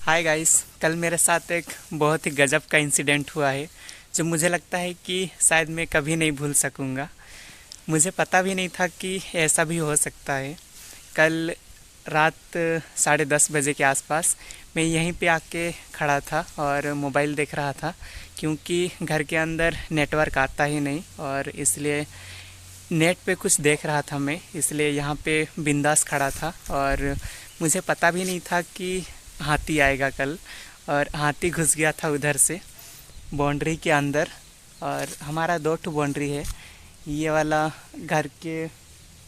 Hi guys, कल मेरे साथ एक बहुत ही गजब का इंसिडेंट हुआ है जो मुझे लगता है कि शायद मैं कभी नहीं भूल सकूंगा। मुझे पता भी नहीं था कि ऐसा भी हो सकता है। कल रात 10:30 बजे के आसपास मैं यहीं पे आके खड़ा था और मोबाइल देख रहा था, क्योंकि घर के अंदर नेटवर्क आता ही नहीं और इसलिए नेट पे कुछ देख रहा था मैं, इसलिए यहाँ पे बिंदास खड़ा था। और मुझे पता भी नहीं था कि हाथी आएगा कल, और हाथी घुस गया था उधर से बाउंड्री के अंदर। और हमारा 2 बाउंड्री है, ये वाला घर के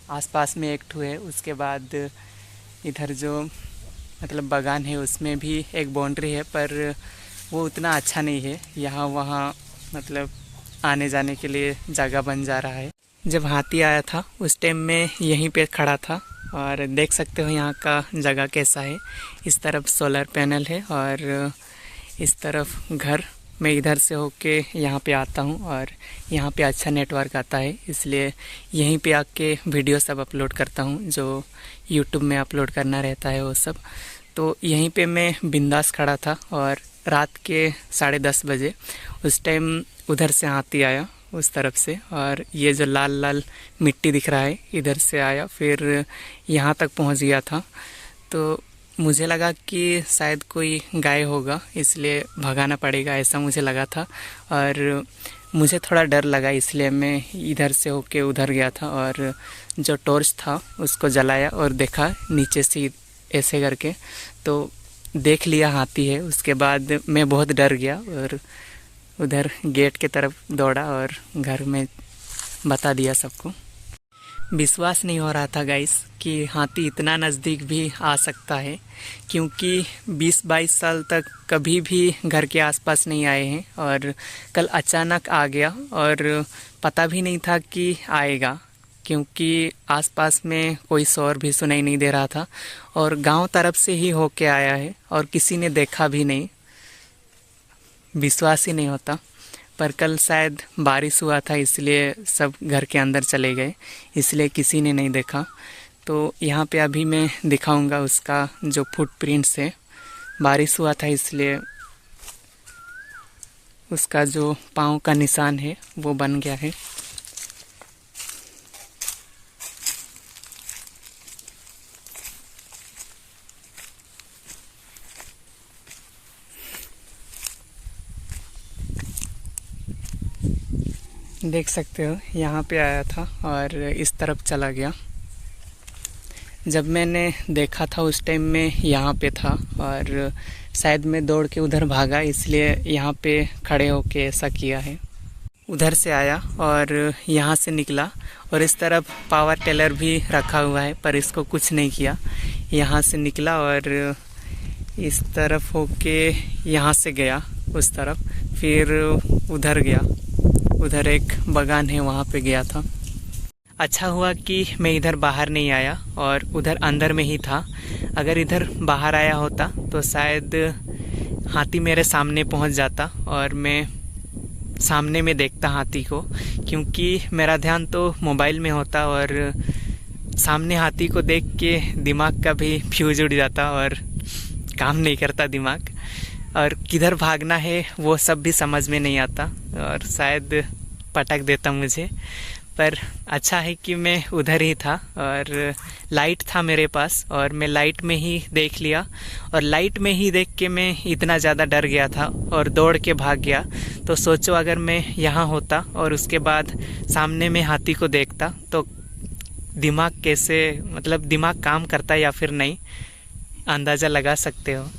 आसपास में एक ठो है, उसके बाद इधर जो मतलब बागान है उसमें भी एक बाउंड्री है, पर वो उतना अच्छा नहीं है। यहाँ वहाँ मतलब आने जाने के लिए जगह बन जा रहा है। जब हाथी आया था उस टाइम मैं यहीं पे खड़ा था और देख सकते हो यहाँ का जगह कैसा है। इस तरफ सोलर पैनल है और इस तरफ घर। मैं इधर से होके यहाँ पे आता हूँ और यहाँ पे अच्छा नेटवर्क आता है, इसलिए यहीं पे आके वीडियो सब अपलोड करता हूँ, जो यूट्यूब में अपलोड करना रहता है वो सब। तो यहीं पे मैं बिंदास खड़ा था और रात के 10:30 बजे उस टाइम उधर से हाथी आया उस तरफ से, और ये जो लाल लाल मिट्टी दिख रहा है इधर से आया, फिर यहाँ तक पहुँच गया था। तो मुझे लगा कि शायद कोई गाय होगा, इसलिए भगाना पड़ेगा, ऐसा मुझे लगा था। और मुझे थोड़ा डर लगा, इसलिए मैं इधर से होके उधर गया था और जो टॉर्च था उसको जलाया और देखा नीचे से ऐसे करके, तो देख लिया हाथी है। उसके बाद मैं बहुत डर गया और उधर गेट के तरफ दौड़ा और घर में बता दिया सबको। विश्वास नहीं हो रहा था गाइस कि हाथी इतना नज़दीक भी आ सकता है, क्योंकि 20-22 साल तक कभी भी घर के आसपास नहीं आए हैं और कल अचानक आ गया और पता भी नहीं था कि आएगा, क्योंकि आसपास में कोई शोर भी सुनाई नहीं दे रहा था और गांव तरफ से ही होके आया है और किसी ने देखा भी नहीं। विश्वास ही नहीं होता। पर कल शायद बारिश हुआ था, इसलिए सब घर के अंदर चले गए, इसलिए किसी ने नहीं देखा। तो यहाँ पे अभी मैं दिखाऊंगा उसका जो फुटप्रिंट्स है। बारिश हुआ था इसलिए उसका जो पाँव का निशान है वो बन गया है। देख सकते हो यहाँ पे आया था और इस तरफ चला गया। जब मैंने देखा था उस टाइम में यहाँ पे था और शायद मैं दौड़ के उधर भागा, इसलिए यहाँ पे खड़े होके ऐसा किया है। उधर से आया और यहाँ से निकला और इस तरफ पावर टेलर भी रखा हुआ है, पर इसको कुछ नहीं किया। यहाँ से निकला और इस तरफ होके यहाँ से गया उस तरफ, फिर उधर गया, उधर एक बागान है वहाँ पे गया था। अच्छा हुआ कि मैं इधर बाहर नहीं आया और उधर अंदर में ही था। अगर इधर बाहर आया होता तो शायद हाथी मेरे सामने पहुँच जाता और मैं सामने में देखता हाथी को, क्योंकि मेरा ध्यान तो मोबाइल में होता और सामने हाथी को देख के दिमाग का भी फ्यूज उड़ जाता और काम नहीं करता दिमाग, और किधर भागना है वो सब भी समझ में नहीं आता और शायद पटक देता मुझे। पर अच्छा है कि मैं उधर ही था और लाइट था मेरे पास और मैं लाइट में ही देख लिया, और लाइट में ही देख के मैं इतना ज़्यादा डर गया था और दौड़ के भाग गया। तो सोचो अगर मैं यहाँ होता और उसके बाद सामने में हाथी को देखता तो दिमाग कैसे, मतलब दिमाग काम करता या फिर नहीं, अंदाज़ा लगा सकते हो।